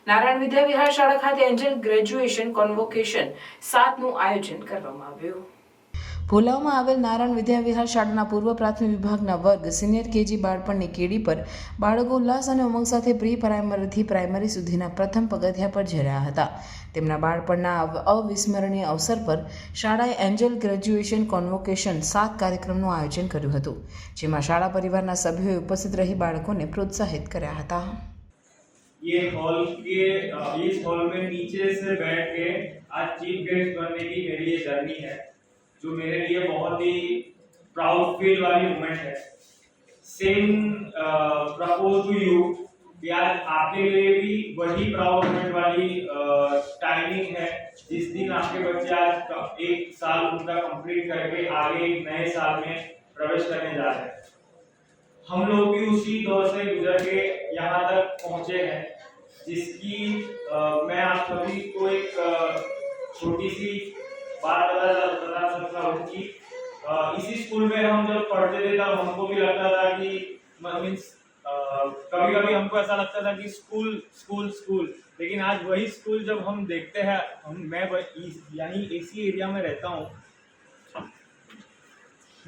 નારાયણ વિદ્યા વિહાર શાળા ખાતે Angel graduation convocation 7નું આયોજન કરવામાં આવ્યું. ભોલાવમાં આવેલ નારાયણ વિદ્યા વિહાર શાળાના પૂર્વ પ્રાથમિક વિભાગના વર્ગ સિનિયર કેજી બાળપણની કેડી પર બાળકો ઉલ્લાસ અને ઉમંગ સાથે પ્રી પ્રાઇમરીથી પ્રાઇમરી સુધીના પ્રથમ પગથિયા પર જઈ રહ્યા હતા. તેમના બાળપણના અવિસ્મરણીય અવસર પર શાળાએ એન્જલ ગ્રેજ્યુએશન કોન્વોકેશન 7 કાર્યક્રમનું આયોજન કર્યું હતું, જેમાં શાળા પરિવારના સભ્યોએ ઉપસ્થિત રહી બાળકોને પ્રોત્સાહિત કર્યા હતા. ये हॉल के इस हॉल में नीचे से बैठ के आज चीफ गेस्ट बनने की मेरी ये जर्नी है, जो मेरे लिए बहुत ही प्राउड फील वाली मोमेंट है. सेम प्रपोज टू यू कि आज आपके लिए भी वही प्राउड मोमेंट वाली टाइमिंग है जिस दिन आपके बच्चे आज 1 साल उनका कंप्लीट करके आगे एक नए साल में प्रवेश करने जा रहे हैं. हम लोग भी उसी दौर से गुजर के यहाँ तक पहुँचे हैं, जिसकी मैं आप सभी को एक छोटी सी बात बता सकता हूँ कि इसी स्कूल में हम जब पढ़ते थे तब हमको भी लगता था कि मीन्स कभी कभी हमको ऐसा लगता था कि स्कूल स्कूल स्कूल, लेकिन आज वही स्कूल जब हम देखते हैं, मैं यहीं इसी एरिया में रहता हूँ,